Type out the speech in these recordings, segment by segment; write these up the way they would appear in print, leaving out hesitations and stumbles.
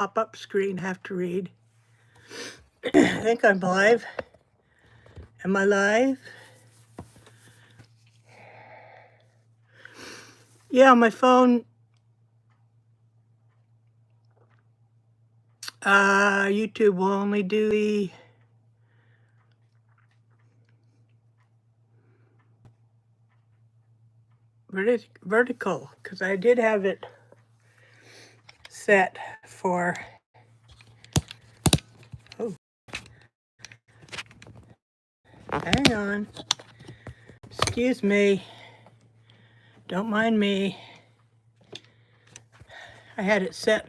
pop-up screen have to read. I think I'm live. Am I live? Yeah, my phone, YouTube will only do the vertical, because I did have it set for, oh, hang on. Excuse me. Don't mind me. I had it set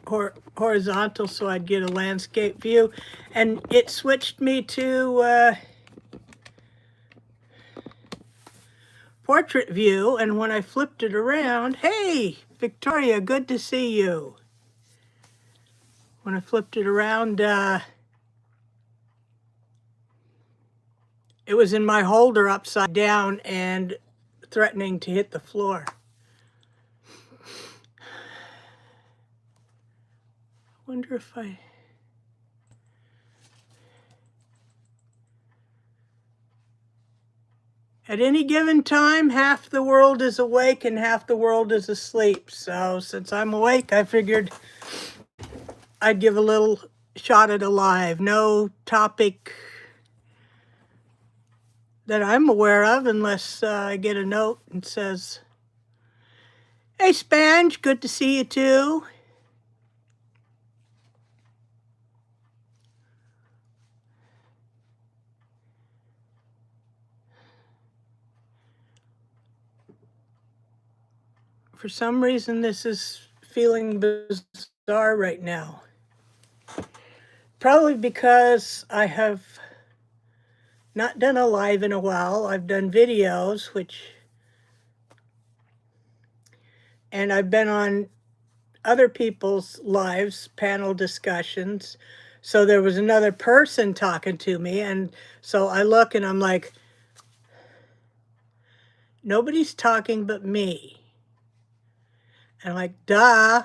horizontal so I'd get a landscape view, and it switched me to portrait view, and when I flipped it around, hey, Victoria, good to see you. When I flipped it around, it was in my holder upside down and threatening to hit the floor. Wonder if I... At any given time, half the world is awake and half the world is asleep. So since I'm awake, I figured I'd give a little shot at a live. No topic that I'm aware of, unless I get a note and says, hey, Spange, good to see you too. For some reason, this is feeling bizarre right now. Probably because I have not done a live in a while. I've done videos, and I've been on other people's lives, panel discussions. So there was another person talking to me, and so I look and I'm like, nobody's talking but me. And I'm like, duh,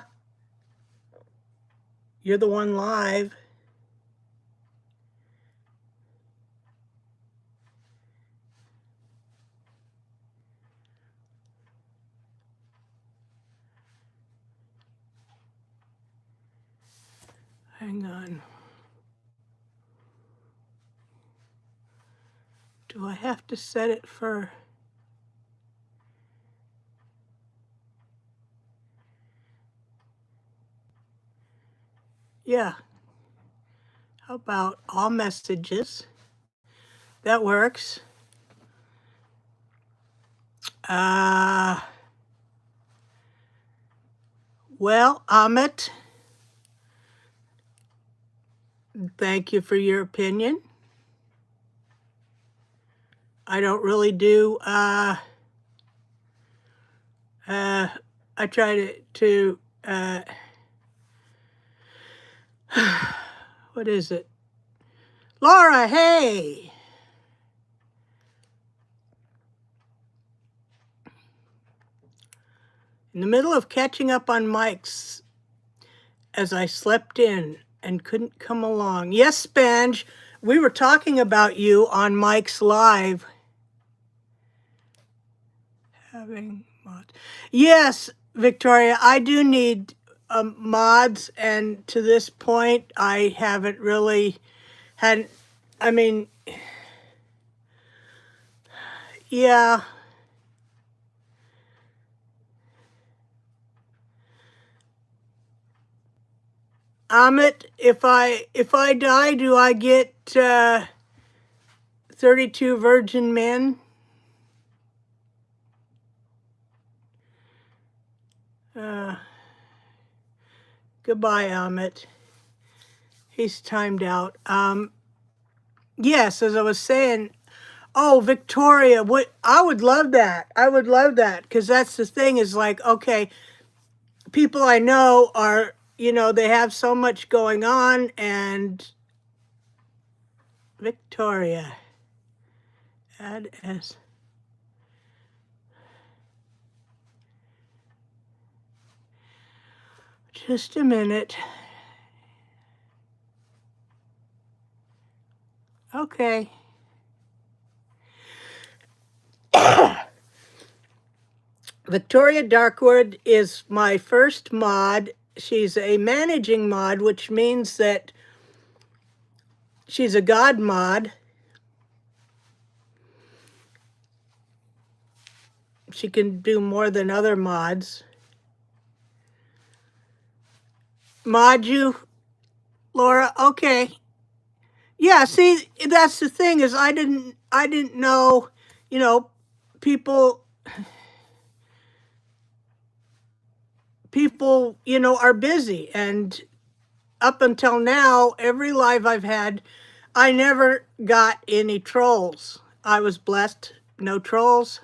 you're the one live. Hang on. Do I have to set it for... Yeah. How about all messages? That works. Well, Amit, thank you for your opinion. I don't really do, I try to what is it? Laura, hey! In the middle of catching up on mics as I slept in and couldn't come along. Yes, Spange, we were talking about you on Mike's Live. Having mods. Yes, Victoria, I do need mods, and to this point, I haven't really had, I mean, yeah. Amit, if I die, do I get 32 virgin men? Goodbye, Amit. He's timed out. Yes, as I was saying, oh, Victoria, I would love that. I would love that, because that's the thing is like, okay, people I know are, they have so much going on, and Victoria, add as. Just a minute. Okay. Victoria Darkwood is my first mod. She's a managing mod, which means that she's a god mod. She can do more than other mods. Mod you, Laura? Okay. Yeah, see, that's the thing is I didn't know, you know, people people, are busy, and up until now, every live I've had, I never got any trolls. I was blessed, no trolls.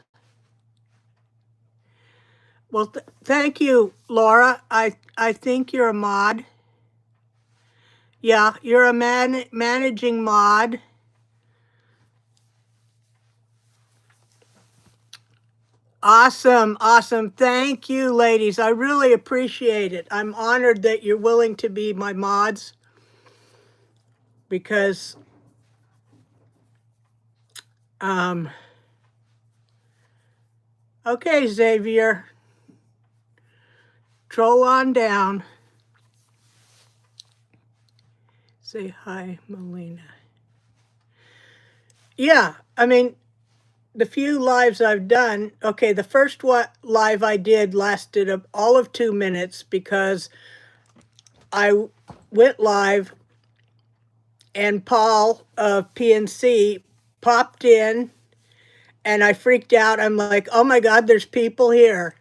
Well, thank you, Laura. I think you're a mod. Yeah, you're a managing mod. Awesome, awesome. Thank you, ladies. I really appreciate it. I'm honored that you're willing to be my mods because okay, Xavier. Troll on down. Say hi, Melina. Yeah, I mean, the few lives I've done, okay, the first live I did lasted all of 2 minutes because I went live and Paul of PNC popped in and I freaked out. I'm like, oh my God, there's people here.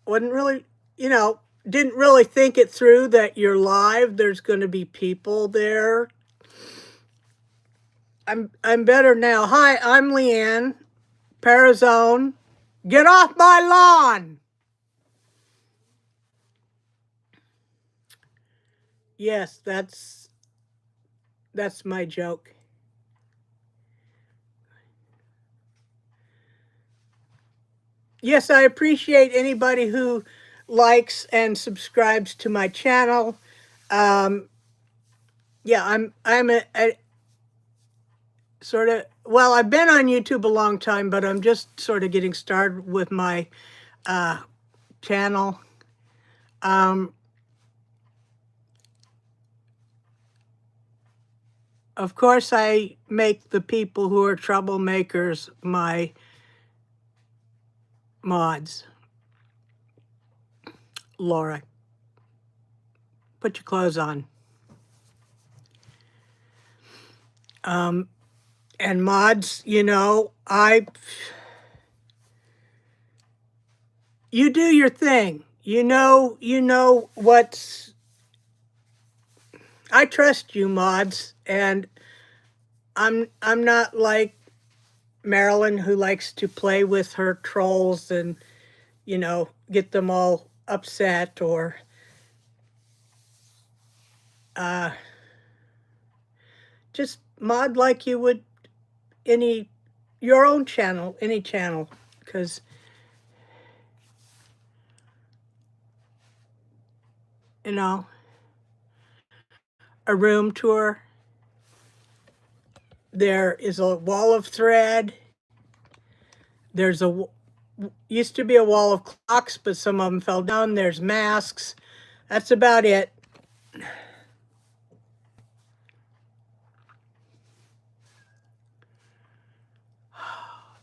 Wasn't really, didn't really think it through that you're live. There's going to be people there. I'm better now. Hi, I'm Leanne, Parazone. Get off my lawn. Yes, that's my joke. Yes, I appreciate anybody who likes and subscribes to my channel. Yeah, I'm a sort of, well, I've been on YouTube a long time, but I'm just sort of getting started with my channel. Of course, I make the people who are troublemakers my mods. Laura, put your clothes on. And mods, you do your thing. You know what's. I trust you, mods, and I'm not like Marilyn who likes to play with her trolls and get them all upset or just mod like you would your own channel, any channel, because a room tour. There is a wall of thread. There's used to be a wall of clocks, but some of them fell down. There's masks. That's about it.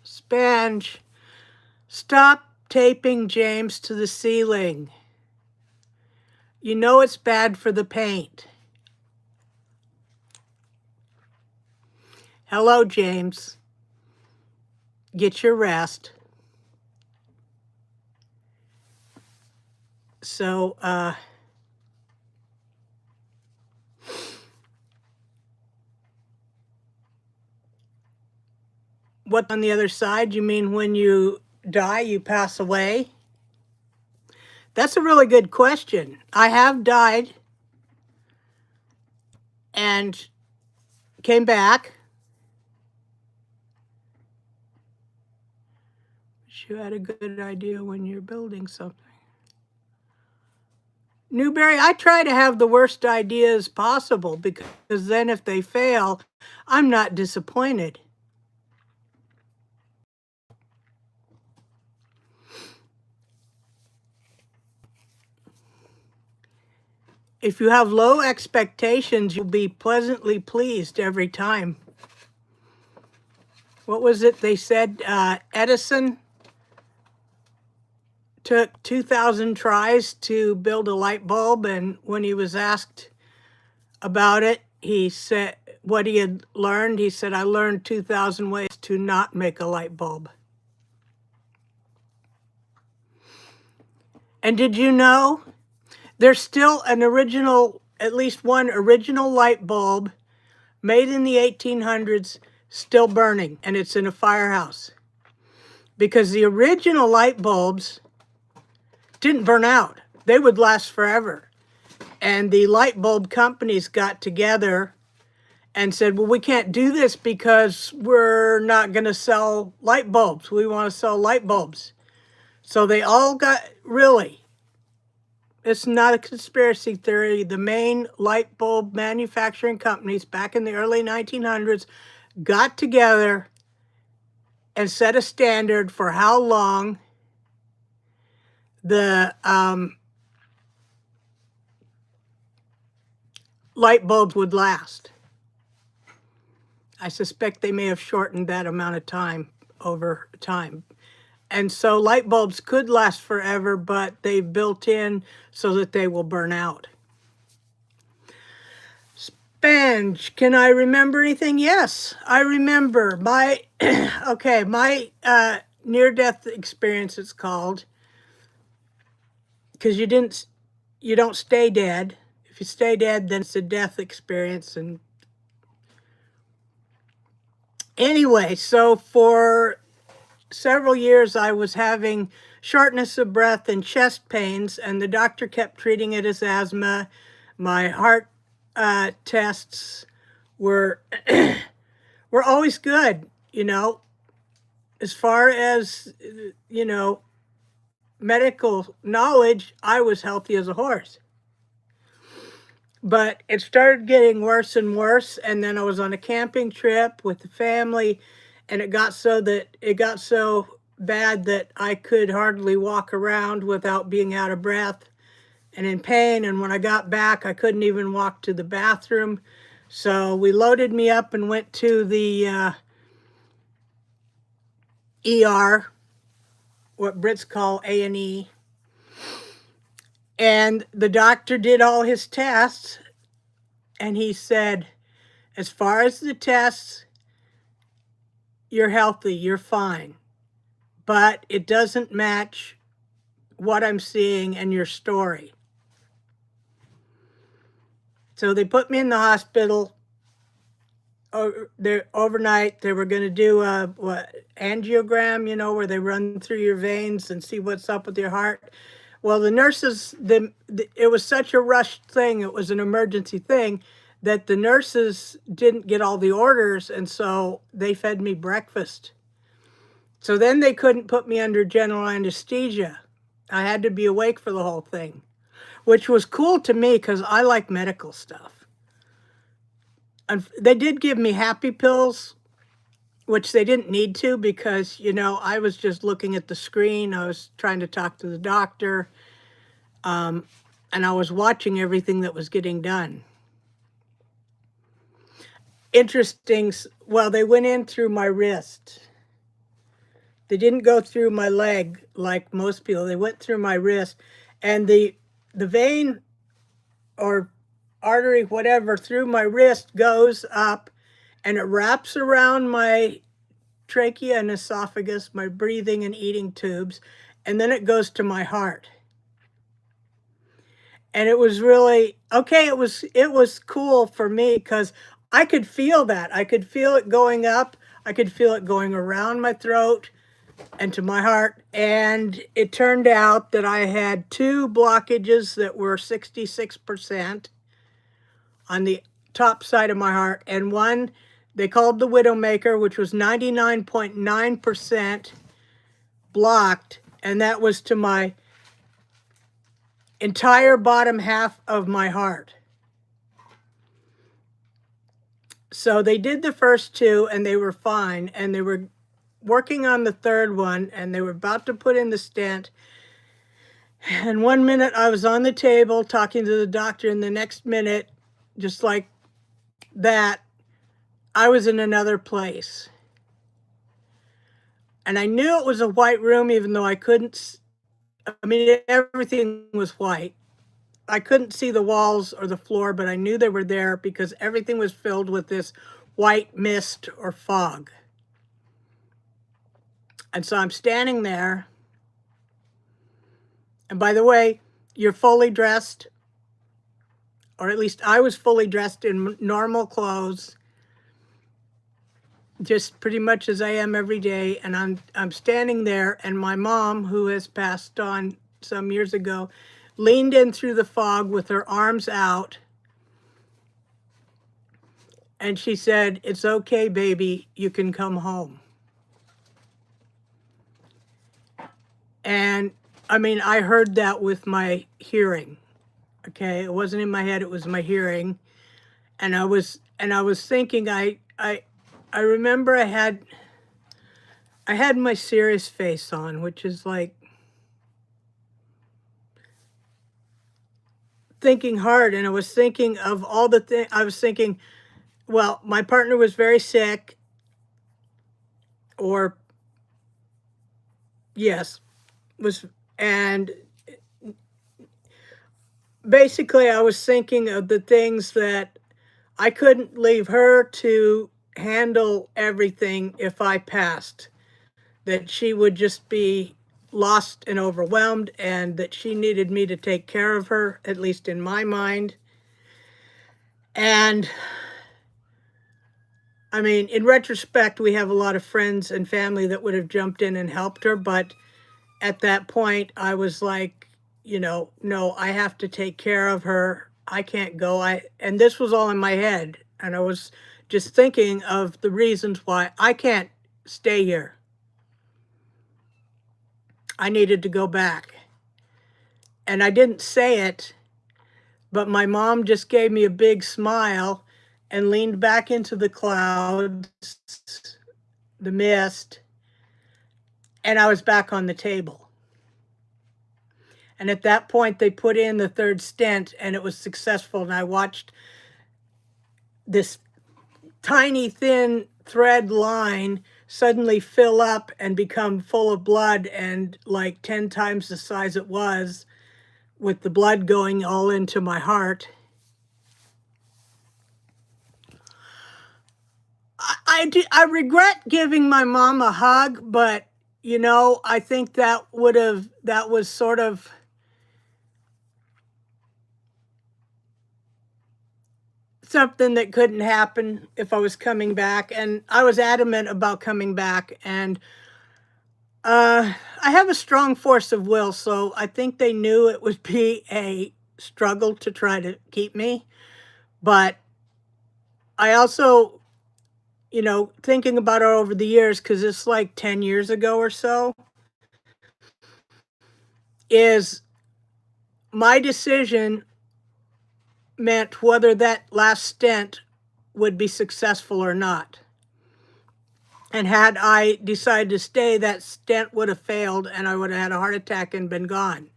Sponge, stop taping James to the ceiling. You know it's bad for the paint. Hello, James. Get your rest. So, what's on the other side? You mean when you die, you pass away? That's a really good question. I have died and came back. You had a good idea when you're building something. Newberry, I try to have the worst ideas possible because then if they fail, I'm not disappointed. If you have low expectations, you'll be pleasantly pleased every time. What was it they said? Edison took 2,000 tries to build a light bulb, and when he was asked about it, he said what he had learned. He said, I learned 2,000 ways to not make a light bulb. And did you know there's still an original, at least one original light bulb made in the 1800s still burning, and it's in a firehouse? Because the original light bulbs didn't burn out. They would last forever. And the light bulb companies got together and said, well, we can't do this because we're not going to sell light bulbs. We want to sell light bulbs. So they all got, really, it's not a conspiracy theory. The main light bulb manufacturing companies back in the early 1900s got together and set a standard for how long the light bulbs would last. I suspect they may have shortened that amount of time over time. And so light bulbs could last forever, but they've built in so that they will burn out. Spenge, can I remember anything? Yes, I remember my, okay, my near-death experience, it's called, because you don't stay dead. If you stay dead, then it's a death experience. And anyway, so for several years, I was having shortness of breath and chest pains, and the doctor kept treating it as asthma. My heart tests were were always good, as far as medical knowledge. I was healthy as a horse, but it started getting worse and worse. And then I was on a camping trip with the family, and it got so bad that I could hardly walk around without being out of breath and in pain. And when I got back, I couldn't even walk to the bathroom. So we loaded me up and went to the ER, what Brits call A&E. And the doctor did all his tests, and he said, as far as the tests, you're healthy, you're fine, but it doesn't match what I'm seeing and your story. So they put me in the hospital overnight. They were going to do a angiogram, where they run through your veins and see what's up with your heart. Well, the nurses, it was such a rushed thing, it was an emergency thing, that the nurses didn't get all the orders, and so they fed me breakfast. So then they couldn't put me under general anesthesia. I had to be awake for the whole thing, which was cool to me because I like medical stuff. And they did give me happy pills, which they didn't need to because, I was just looking at the screen. I was trying to talk to the doctor, and I was watching everything that was getting done. Interesting, well, they went in through my wrist. They didn't go through my leg like most people. They went through my wrist, and the vein or artery, whatever, through my wrist goes up, and it wraps around my trachea and esophagus, my breathing and eating tubes, and then it goes to my heart. And it was really, okay, it was cool for me because I could feel that. I could feel it going up. I could feel it going around my throat and to my heart. And it turned out that I had 2 blockages that were 66% on the top side of my heart, and one they called the Widowmaker, which was 99.9% blocked, and that was to my entire bottom half of my heart. So they did the first two and they were fine, and they were working on the third one, and they were about to put in the stent. And one minute I was on the table talking to the doctor, and the next minute, just like that, I was in another place. And I knew it was a white room, even though I couldn't, I mean, everything was white. I couldn't see the walls or the floor, but I knew they were there because everything was filled with this white mist or fog. And so I'm standing there. And by the way, you're fully dressed, or at least I was fully dressed in normal clothes, just pretty much as I am every day. And I'm standing there, and my mom, who has passed on some years ago, leaned in through the fog with her arms out. And she said, "It's okay, baby, you can come home." And I mean, I heard that with my hearing. Okay, it wasn't in my head, it was my hearing. And I was thinking, I remember I had my serious face on, which is like thinking hard, and I was thinking of all the things. I was thinking, well, my partner was very sick, or yes, was, and basically I was thinking of the things that I couldn't leave her to handle everything if I passed, that she would just be lost and overwhelmed, and that she needed me to take care of her, at least in my mind. And I mean, in retrospect, we have a lot of friends and family that would have jumped in and helped her, but at that point, I was like, no, I have to take care of her. I can't go. And this was all in my head, and I was just thinking of the reasons why I can't stay here. I needed to go back. And I didn't say it, but my mom just gave me a big smile and leaned back into the clouds, the mist, and I was back on the table. And at that point, they put in the third stent, and it was successful. And I watched this tiny, thin thread line suddenly fill up and become full of blood, and like 10 times the size it was, with the blood going all into my heart. I regret giving my mom a hug, but I think that was sort of something that couldn't happen if I was coming back, and I was adamant about coming back. And I have a strong force of will, so I think they knew it would be a struggle to try to keep me. But I also, thinking about it over the years, because it's like 10 years ago or so, is my decision meant whether that last stent would be successful or not. And had I decided to stay, that stent would have failed and I would have had a heart attack and been gone.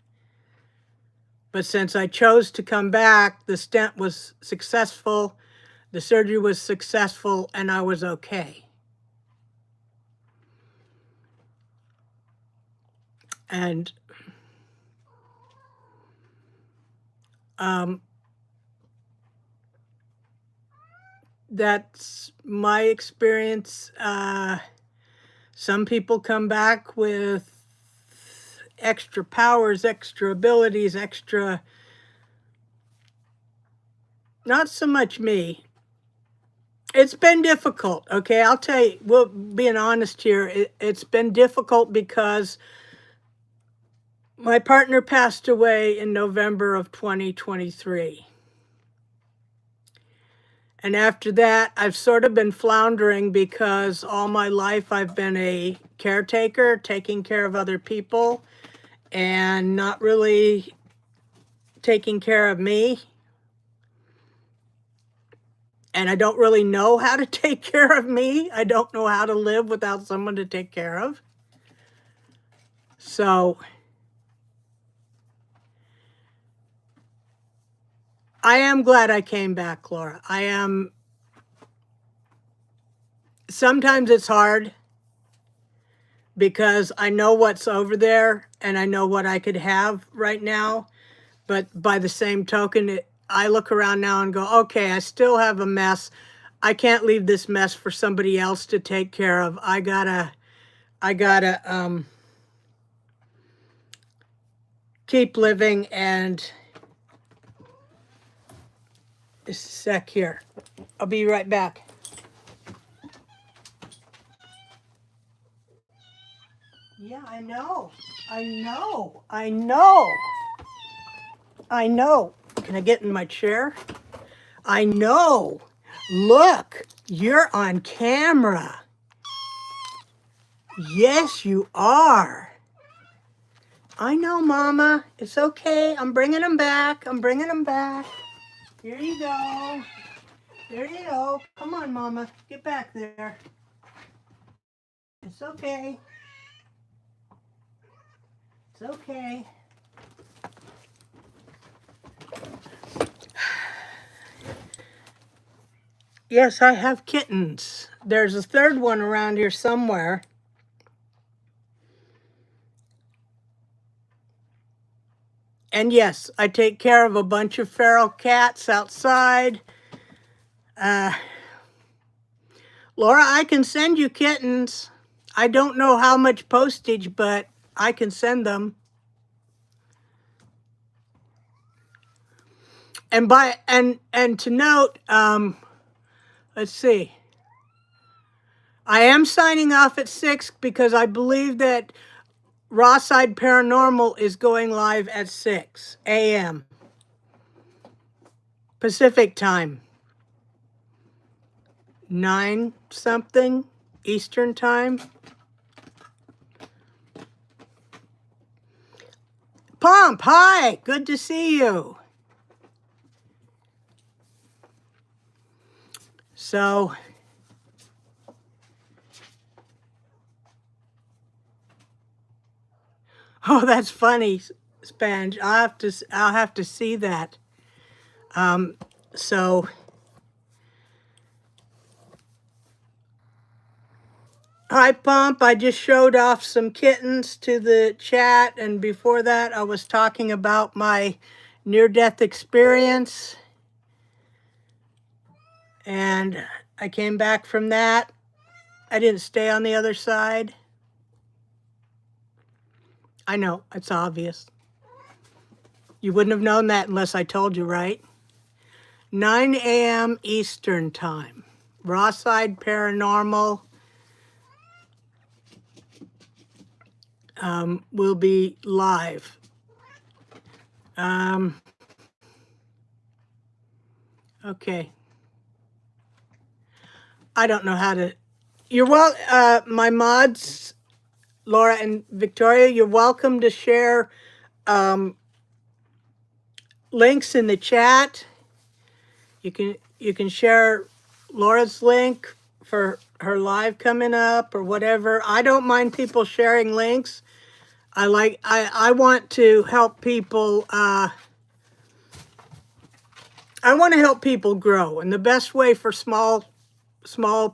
But since I chose to come back, the stent was successful, the surgery was successful, and I was okay. And that's my experience. Some people come back with extra powers, extra abilities, not so much me. It's been difficult, okay? I'll tell you, well, being honest here, it's been difficult because my partner passed away in November of 2023. And after that, I've sort of been floundering because all my life I've been a caretaker, taking care of other people, and not really taking care of me, and I don't really know how to take care of me. I don't know how to live without someone to take care of. So I am glad I came back, Laura. I am. Sometimes it's hard because I know what's over there and I know what I could have right now. But by the same token, I look around now and go, okay, I still have a mess. I can't leave this mess for somebody else to take care of. I gotta keep living. And just a sec here. I'll be right back. Yeah, I know. I know. I know. I know. Can I get in my chair? I know. Look, you're on camera. Yes, you are. I know, Mama. It's okay. I'm bringing them back. I'm bringing them back. Here you go. There you go. Come on, Mama. Get back there. It's okay. It's okay. Yes, I have kittens. There's a third one around here somewhere. And yes, I take care of a bunch of feral cats outside. Laura, I can send you kittens. I don't know how much postage, but I can send them. And to note, let's see. I am signing off at 6 because I believe that Rawside Paranormal is going live at 6 a.m. Pacific time. 9 something Eastern time. Pomp, hi, good to see you. So, oh, that's funny, Spange. I'll have to see that. So, hi, Pomp. I just showed off some kittens to the chat, and before that, I was talking about my near-death experience. And I came back from that. I didn't stay on the other side. I know, it's obvious. You wouldn't have known that unless I told you, right? 9 a.m. Eastern time. Rawside Paranormal will be live. Okay. I don't know how to. My mods, Laura and Victoria, you're welcome to share links in the chat. You can share Laura's link for her live coming up or whatever. I don't mind people sharing links. I want to help people. I want to help people grow, and the best way for small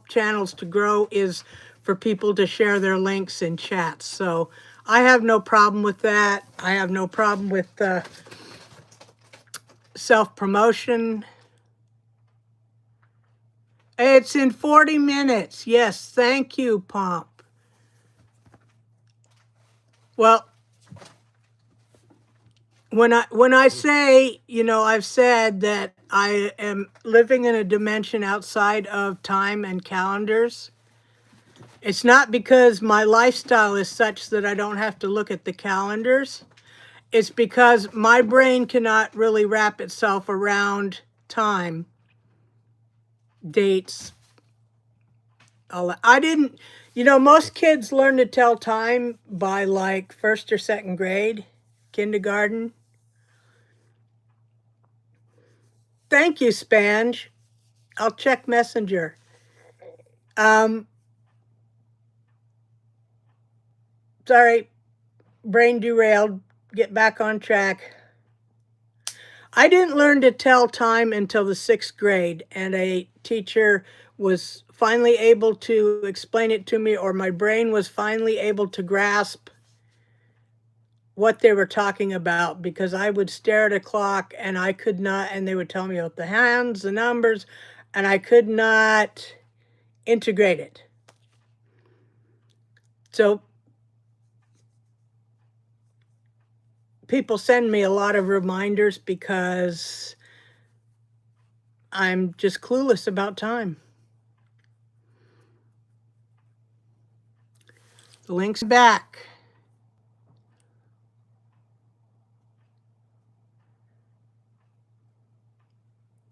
channels to grow is for people to share their links in chats. So I have no problem with that. I have no problem with self-promotion. It's in 40 minutes. Yes, thank you, Pomp. Well, when I say, I've said that I am living in a dimension outside of time and calendars. It's not because my lifestyle is such that I don't have to look at the calendars. It's because my brain cannot really wrap itself around time, dates, all that. I didn't, most kids learn to tell time by like 1st or 2nd grade, kindergarten. Thank you, Spange. I'll check Messenger. Um, sorry, brain derailed. Get back on track. I didn't learn to tell time until the 6th grade, and a teacher was finally able to explain it to me, or my brain was finally able to grasp what they were talking about, because I would stare at a clock and I could not, and they would tell me about the hands, the numbers, and I could not integrate it. So people send me a lot of reminders because I'm just clueless about time. The link's back.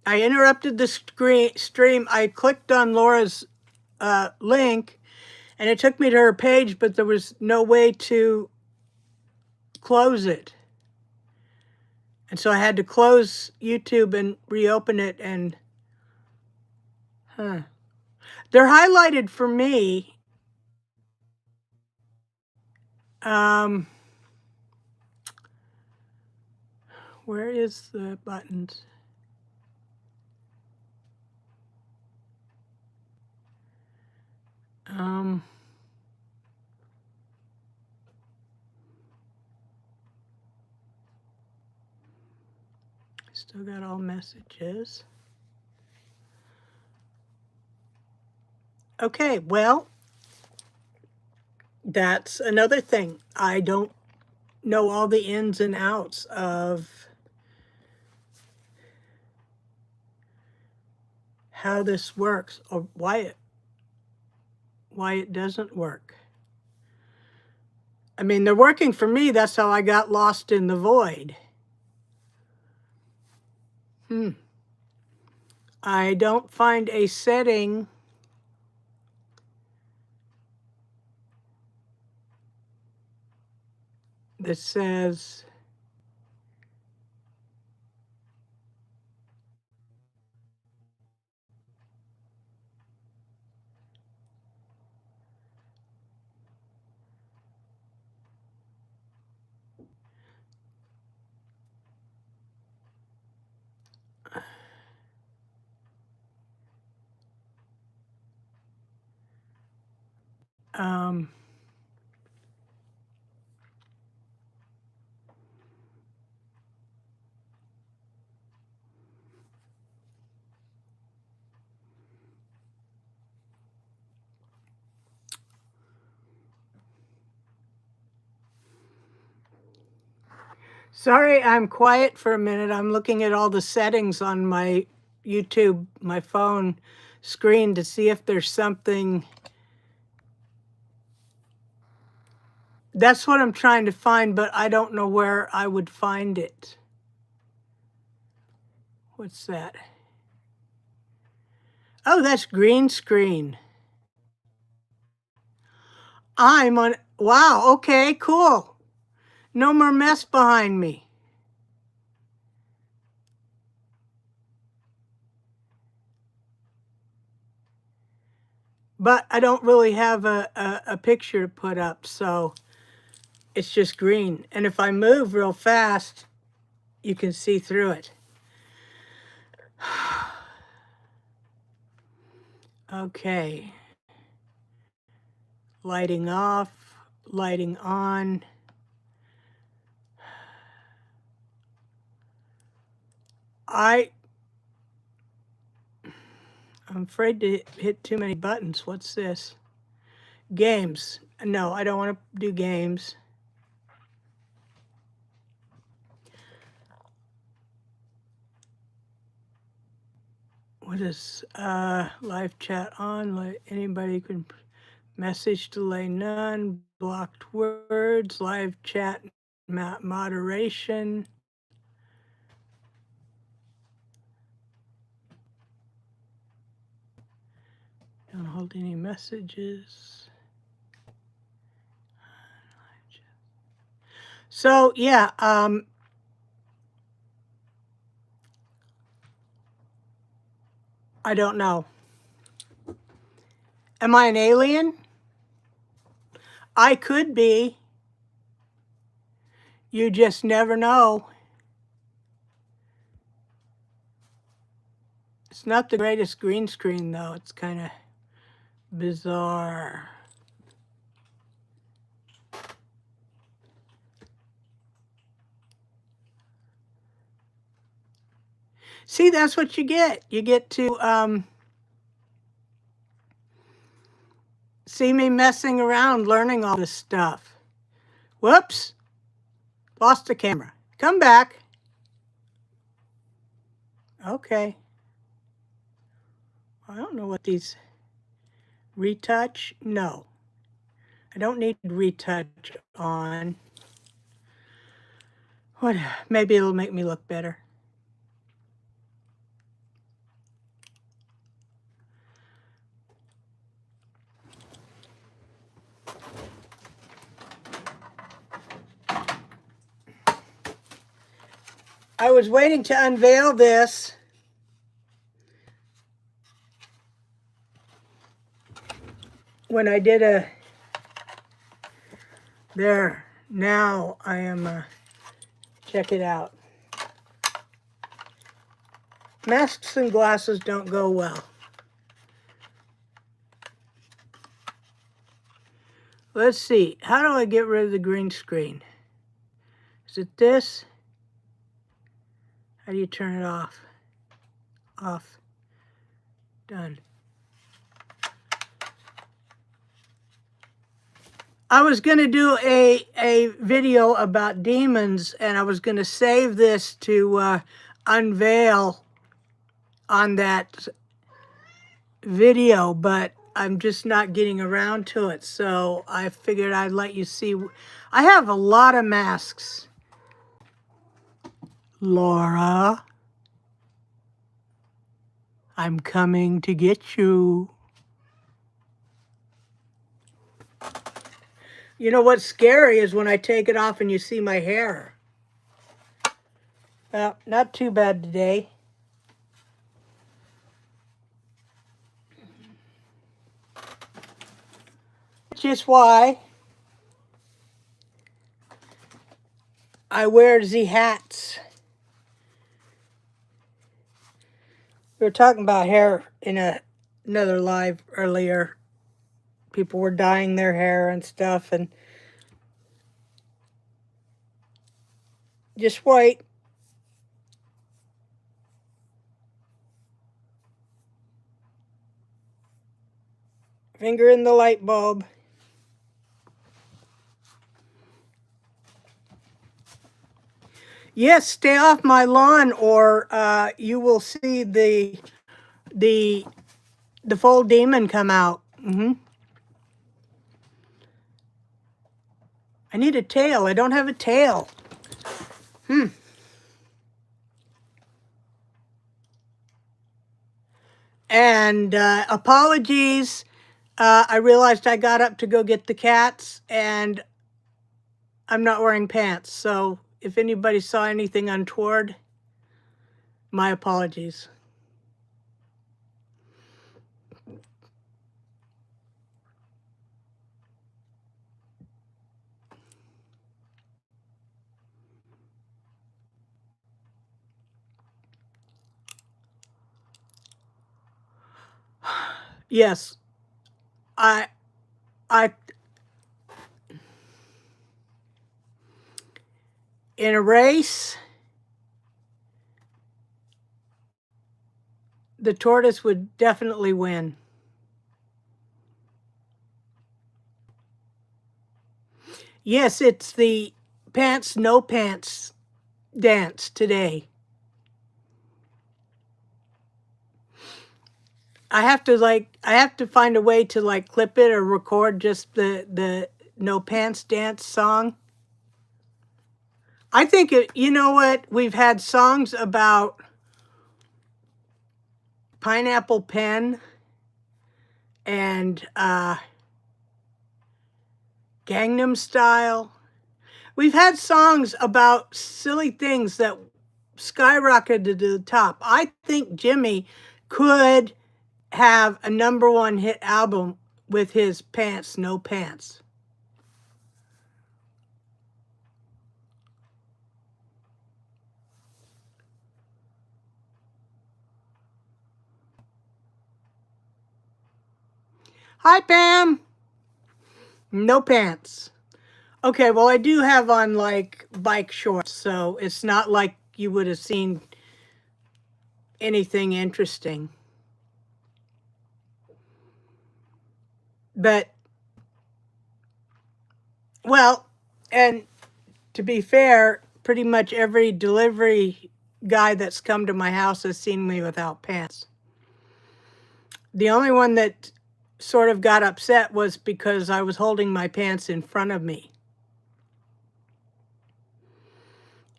I interrupted the stream. I clicked on Laura's link and it took me to her page, but there was no way to close it. And so I had to close YouTube and reopen it, and they're highlighted for me. Where is the buttons? Still got all messages. Okay, well, that's another thing. I don't know all the ins and outs of how this works, or why it doesn't work. I mean, they're working for me. That's how I got lost in the void. I don't find a setting that says um, sorry, I'm quiet for a minute. I'm looking at all the settings on my YouTube, my phone screen, to see if there's something. That's what I'm trying to find, but I don't know where I would find it. What's that? Oh, that's green screen. I'm on. Wow, okay, cool. No more mess behind me. But I don't really have a picture to put up, so it's just green. And if I move real fast, you can see through it. Okay. Lighting off, lighting on. I'm afraid to hit too many buttons. What's this? Games. No, I don't want to do games. What is live chat on? Anybody can message delay none, blocked words, live chat moderation. Don't hold any messages. So yeah, I don't know. Am I an alien? I could be. You just never know. It's not the greatest green screen, though. It's kind of bizarre. See, that's what you get. You get to see me messing around, learning all this stuff. Whoops. Lost the camera. Come back. Okay. I don't know what these... Retouch? No. I don't need retouch on. What? Maybe it'll make me look better. I was waiting to unveil this. When I did a... There. Now I am... check it out. Masks and glasses don't go well. Let's see. How do I get rid of the green screen? Is it this? How do you turn it off? Off. Done. I was going to do a video about demons, and I was going to save this to unveil on that video, but I'm just not getting around to it, so I figured I'd let you see. I have a lot of masks. Laura, I'm coming to get you. You know what's scary is when I take it off and you see my hair. Well, not too bad today. Which is why I wear the hats. We were talking about hair in another live earlier. People were dyeing their hair and stuff, and just white. Finger in the light bulb. Yes, stay off my lawn, or you will see the full demon come out. I need a tail. I don't have a tail. And apologies. I realized I got up to go get the cats, and I'm not wearing pants. So if anybody saw anything untoward, my apologies. Yes, I in a race, the tortoise would definitely win. Yes, it's the pants, no pants dance today. I have to find a way to clip it or record just the no pants dance song. I think you know what? We've had songs about Pineapple Pen and Gangnam Style. We've had songs about silly things that skyrocketed to the top. I think Jimmy could have a #1 hit album with his Pants, No Pants. Hi, Pam. No pants. Okay, well, I do have on like bike shorts, so it's not like you would have seen anything interesting. But, well, and to be fair, pretty much every delivery guy that's come to my house has seen me without pants. The only one that sort of got upset was because I was holding my pants in front of me.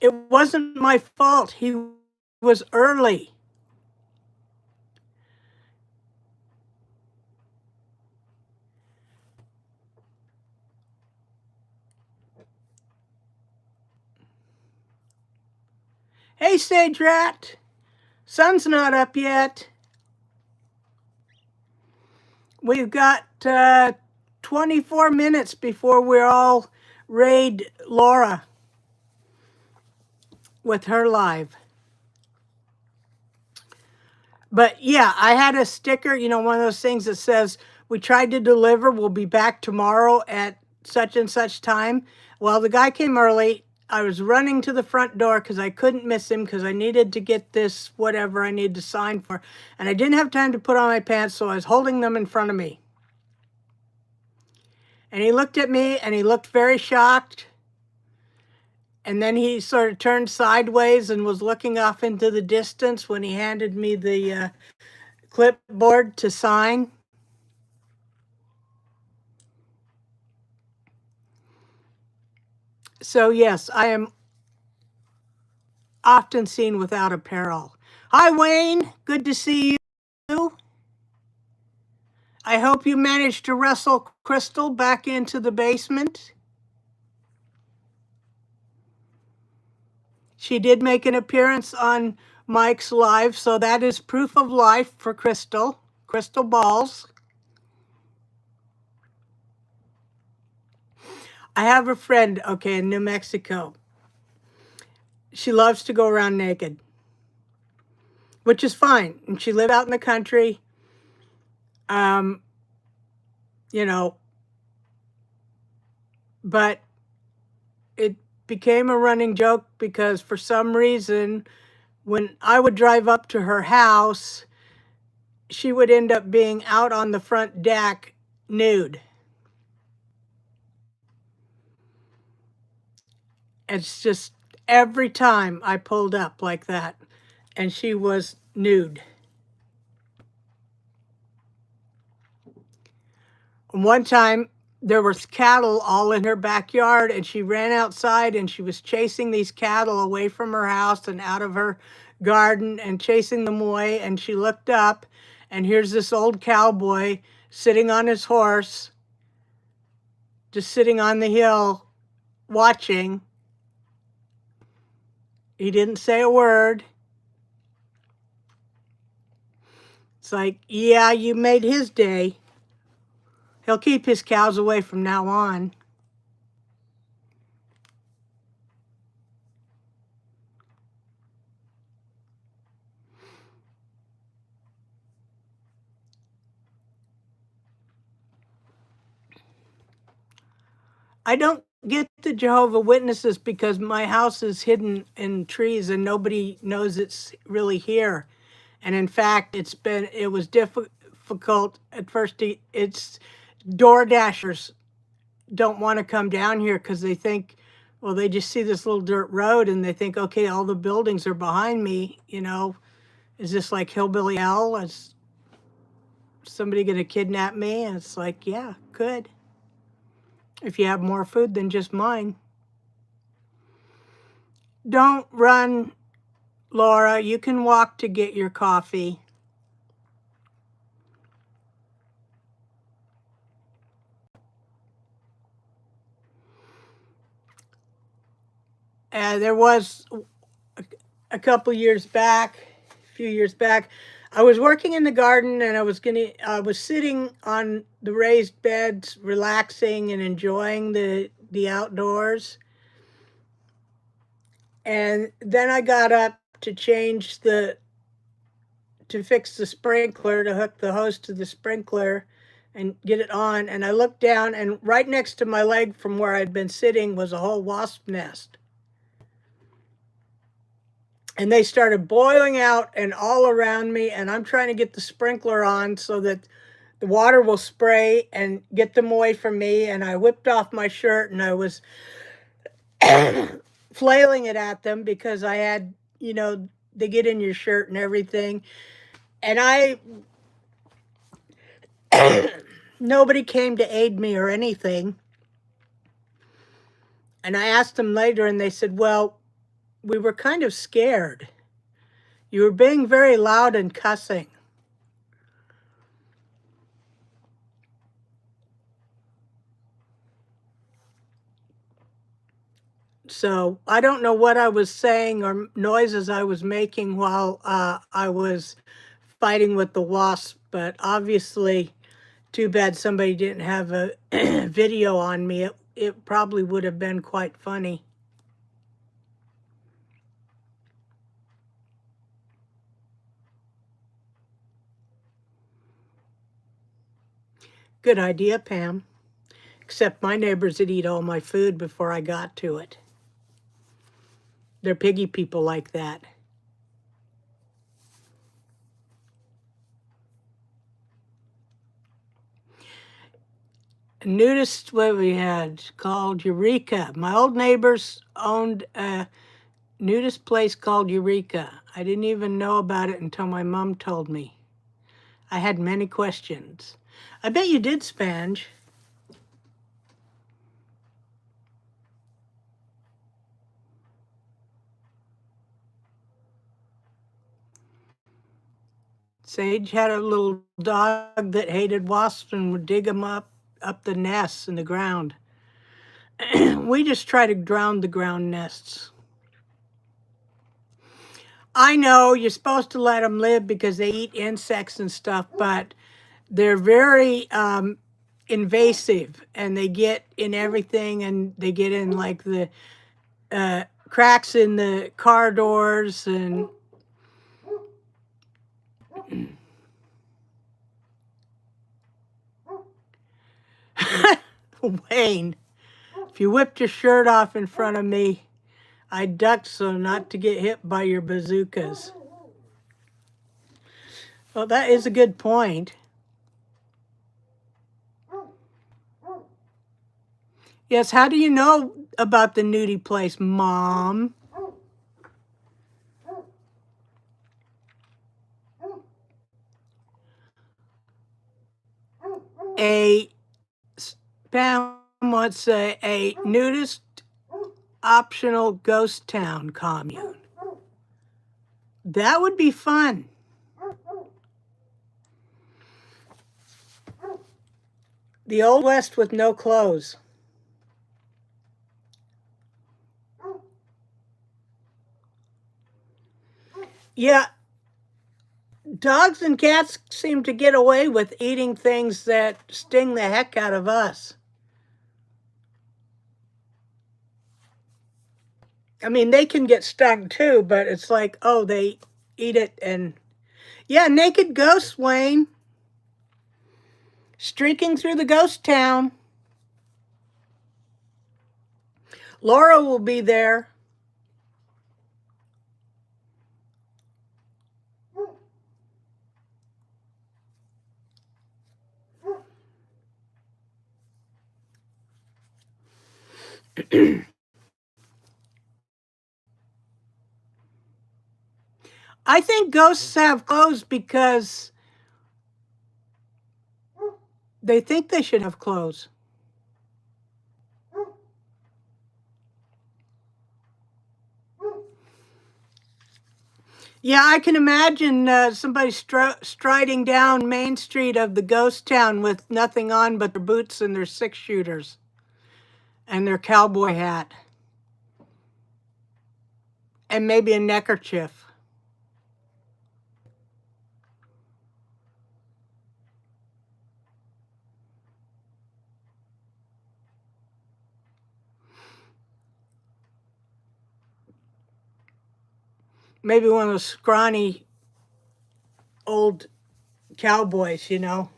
It wasn't my fault. He was early. Hey, Sage Rat. Sun's not up yet. We've got 24 minutes before we're all raid Laura with her live. But yeah, I had a sticker, you know, one of those things that says, we tried to deliver, we'll be back tomorrow at such and such time. Well, the guy came early. I was running to the front door because I couldn't miss him because I needed to get this whatever I needed to sign for. And I didn't have time to put on my pants, so I was holding them in front of me. And he looked at me and he looked very shocked. And then he sort of turned sideways and was looking off into the distance when he handed me the clipboard to sign. So yes, I am often seen without apparel. Hi, Wayne. Good to see you. I hope you managed to wrestle Crystal back into the basement. She did make an appearance on Mike's live, so that is proof of life for Crystal. Crystal balls. I have a friend, okay, in New Mexico. She loves to go around naked, which is fine. And she lived out in the country. You know, but it became a running joke because for some reason, when I would drive up to her house, she would end up being out on the front deck nude. It's just every time I pulled up like that, and she was nude. One time, there was cattle all in her backyard, and she ran outside and she was chasing these cattle away from her house and out of her garden and chasing them away. And she looked up, and here's this old cowboy sitting on his horse, just sitting on the hill, watching. He didn't say a word. It's like, yeah, you made his day. He'll keep his cows away from now on. I don't get the Jehovah Witnesses because my house is hidden in trees and nobody knows it's really here. And in fact, it was difficult at first. It's door dashers don't want to come down here because they think, well, they just see this little dirt road and they think, okay, all the buildings are behind me. You know, is this like Hillbilly Hell? Is somebody going to kidnap me? And it's like, yeah, could. If you have more food than just mine. Don't run, Laura. You can walk to get your coffee. There was a few years back, I was working in the garden and I was sitting on the raised beds, relaxing and enjoying the outdoors. And then I got up to to fix the sprinkler, to hook the hose to the sprinkler and get it on. And I looked down, and right next to my leg from where I'd been sitting was a whole wasp nest. And they started boiling out and all around me. And I'm trying to get the sprinkler on so that the water will spray and get them away from me. And I whipped off my shirt and I was flailing it at them because I had, they get in your shirt and everything. And nobody came to aid me or anything. And I asked them later and they said, well, we were kind of scared. You were being very loud and cussing. So I don't know what I was saying or noises I was making while I was fighting with the wasp, but obviously, too bad somebody didn't have a video on me. It probably would have been quite funny. Good idea, Pam. Except my neighbors would eat all my food before I got to it. They're piggy people like that. Nudist, what we had called Eureka. My old neighbors owned a nudist place called Eureka. I didn't even know about it until my mom told me. I had many questions. I bet you did, Spange. Sage had a little dog that hated wasps and would dig them up the nests in the ground. We just try to drown the ground nests. I know you're supposed to let them live because they eat insects and stuff, but they're very invasive and they get in everything and they get in like the cracks in the car doors and Wayne, if you whipped your shirt off in front of me, I ducked so not to get hit by your bazookas. Well, that is a good point. Yes, how do you know about the nudie place, Mom? A Pam wants a nudist optional ghost town commune. That would be fun. The Old West with no clothes. Yeah, dogs and cats seem to get away with eating things that sting the heck out of us. I mean, they can get stung too, but it's like, oh, they eat it and yeah, naked ghosts, Wayne. Streaking through the ghost town. Laura will be there. I think ghosts have clothes because they think they should have clothes. Yeah, I can imagine somebody striding down Main Street of the ghost town with nothing on but their boots and their six shooters and their cowboy hat and maybe a neckerchief. Maybe one of those scrawny old cowboys, you know.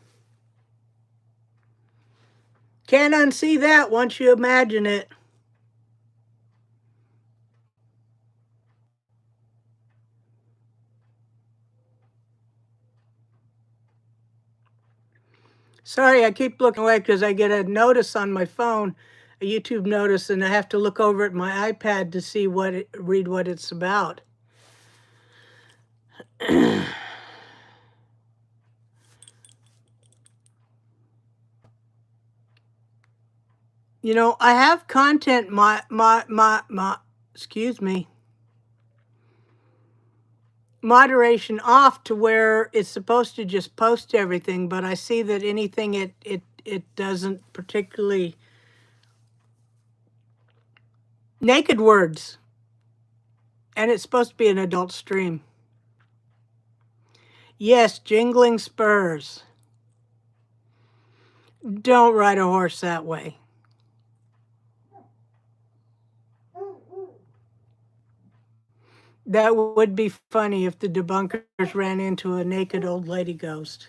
Can't unsee that once you imagine it. Sorry, I keep looking away because I get a notice on my phone, a YouTube notice, and I have to look over at my iPad to see read what it's about. You know, I have content excuse me, moderation off to where it's supposed to just post everything, but I see that anything it doesn't particularly naked words, and it's supposed to be an adult stream. Yes, jingling spurs. Don't ride a horse that way. That would be funny if the debunkers ran into a naked old lady ghost.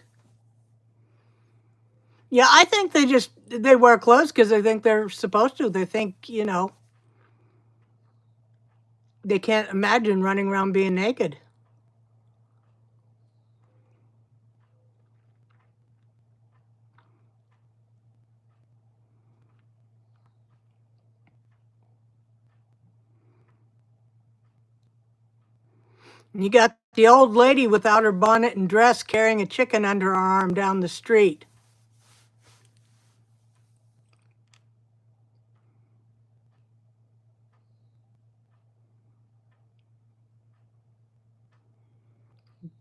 Yeah, I think they wear clothes because they think they're supposed to. They think, you know, they can't imagine running around being naked. And you got the old lady without her bonnet and dress carrying a chicken under her arm down the street.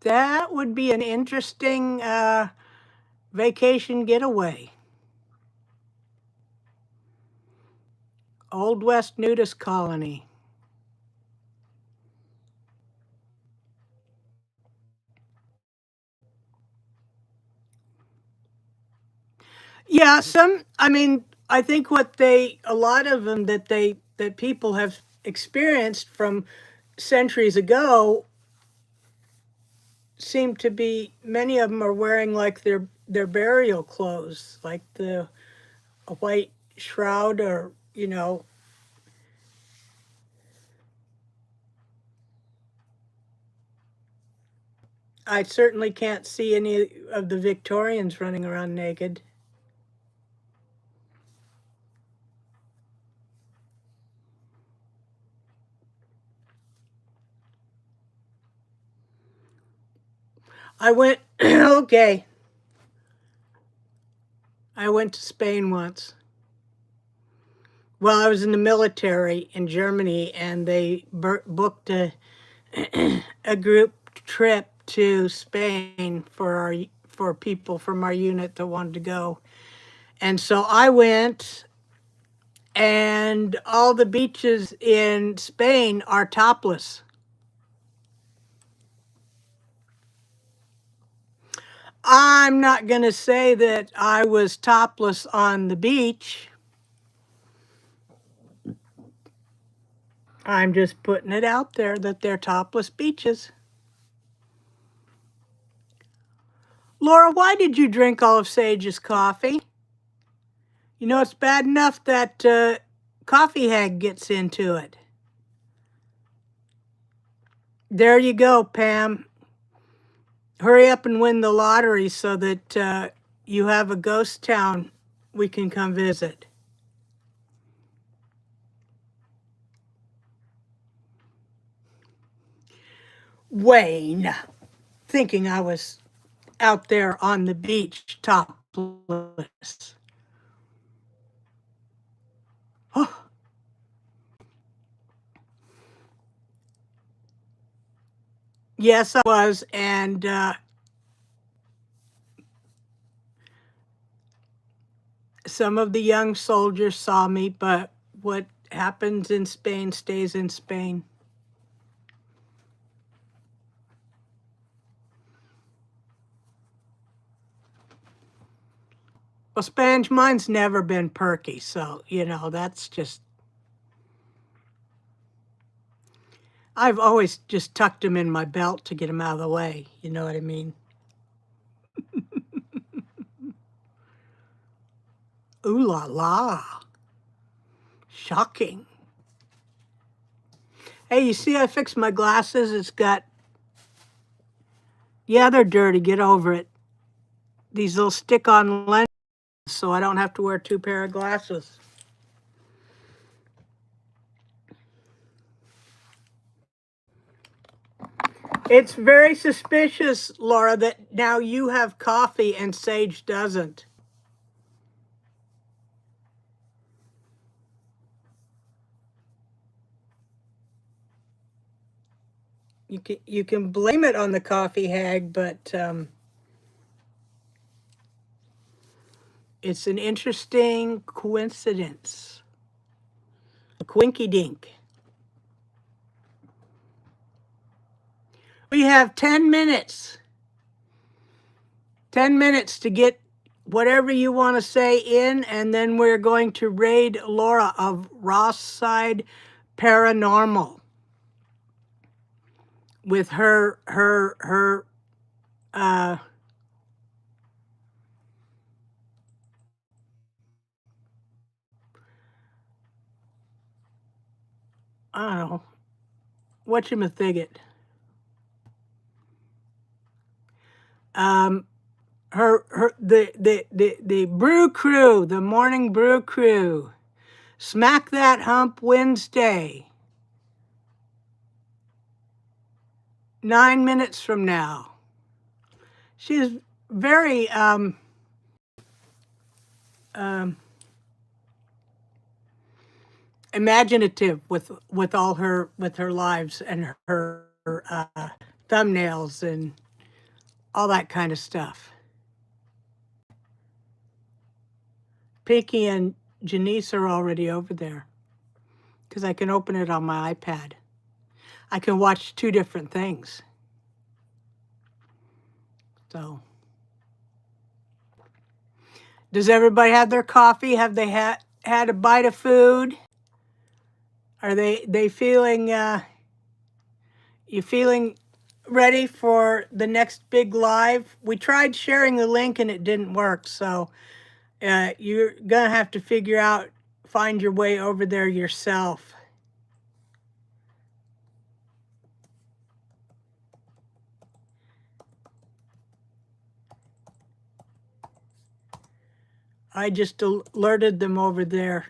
That would be an interesting vacation getaway. Old West nudist colony. Yeah, I mean, I think a lot of them that people have experienced from centuries ago seem to be, many of them are wearing like their burial clothes, like a white shroud or, you know, I certainly can't see any of the Victorians running around naked. I went, okay, I went to Spain once. Well, I was in the military in Germany, and they booked a group trip to Spain for people from our unit that wanted to go. And so I went, and all the beaches in Spain are topless. I'm not going to say that I was topless on the beach. I'm just putting it out there that they're topless beaches. Laura, why did you drink all of Sage's coffee? You know, it's bad enough that Coffee Hag gets into it. There you go, Pam. Hurry up and win the lottery so that you have a ghost town we can come visit. Wayne, thinking I was out there on the beach topless. Oh, yes, I was, and some of the young soldiers saw me, but what happens in Spain stays in Spain. Well, Spanish, mine's never been perky, so, you know, that's just. I've always just tucked them in my belt to get them out of the way. You know what I mean? Ooh la la. Shocking. Hey, you see I fixed my glasses? It's got, yeah, they're dirty. Get over it. These little stick-on lenses, so I don't have to wear 2 pair of glasses. It's very suspicious, Laura, that now you have coffee and Sage doesn't. You can blame it on the coffee hag, but it's an interesting coincidence. A quinky dink. We have 10 minutes. 10 minutes to get whatever you want to say in, and then we're going to raid Laura of Ross Side Paranormal with her I don't know, whatchamacallit. The brew crew, the morning brew crew. Smack That Hump Wednesday. 9 minutes from now. She's very imaginative with all her with her lives and her thumbnails and all that kind of stuff. Pinky and Janice are already over there because I can open it on my iPad. I can watch 2 different things. So, does everybody have their coffee? Have they had a bite of food? Are they feeling you feeling ready for the next big live? We tried sharing the link and it didn't work, so you're gonna have to find your way over there yourself. I just alerted them over there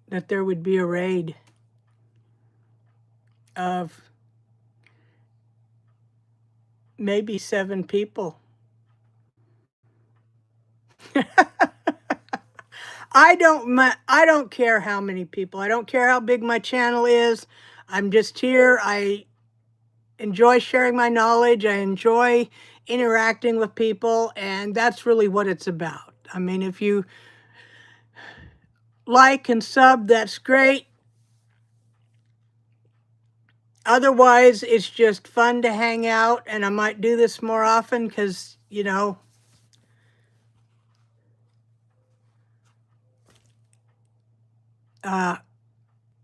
that there would be a raid of maybe 7 people. I don't care how many people. I don't care how big my channel is. I'm just here. I enjoy sharing my knowledge. I enjoy interacting with people, and that's really what it's about. I mean, if you like and sub, that's great. Otherwise, it's just fun to hang out, and I might do this more often because, you know,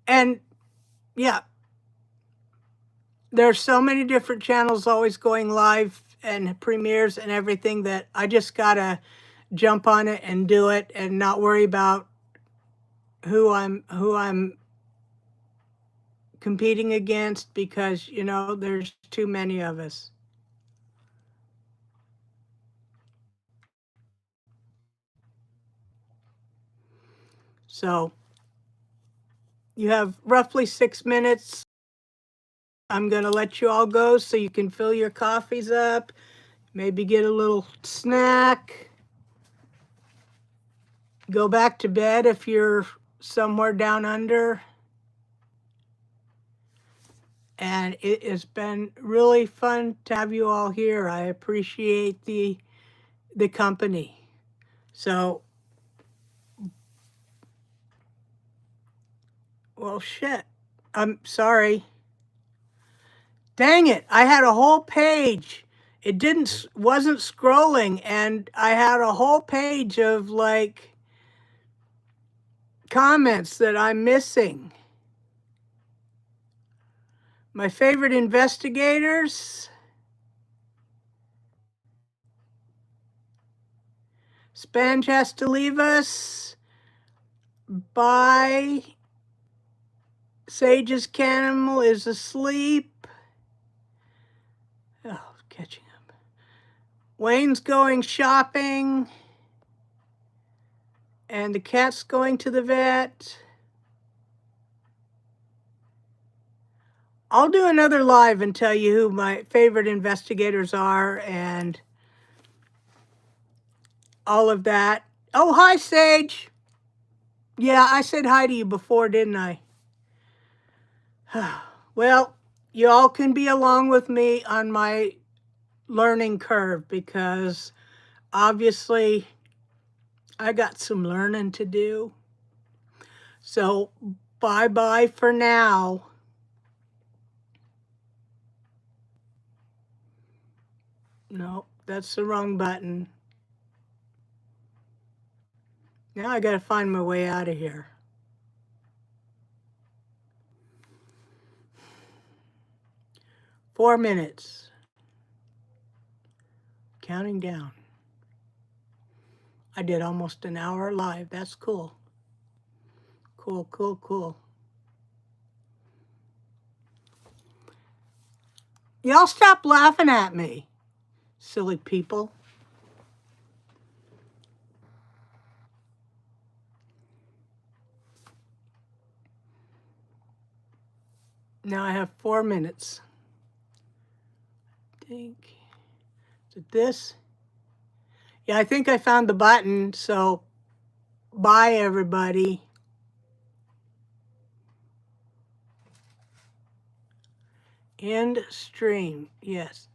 and yeah, there's so many different channels always going live and premieres and everything that I just gotta jump on it and do it and not worry about who I'm competing against because, you know, there's too many of us. So you have roughly 6 minutes. I'm going to let you all go so you can fill your coffees up, maybe get a little snack, go back to bed if you're somewhere down under. And it has been really fun to have you all here. I appreciate the company. So, well, shit. I'm sorry. Dang it. I had a whole page. It wasn't scrolling, and I had a whole page of like comments that I'm missing. My favorite investigators. Spange has to leave us. Bye. Sage's camel is asleep. Oh, catching up. Wayne's going shopping. And the cat's going to the vet. I'll do another live and tell you who my favorite investigators are and all of that. Oh, hi, Sage. Yeah, I said hi to you before, didn't I? Well, you all can be along with me on my learning curve because obviously I got some learning to do. So bye-bye for now. No, that's the wrong button. Now I gotta find my way out of here. Four minutes. Counting down. I did almost an hour live. That's cool. Cool, cool, cool. Y'all stop laughing at me, silly people. Now I have 4 minutes. I think, is it this? Yeah, I think I found the button, so bye everybody. End stream, yes.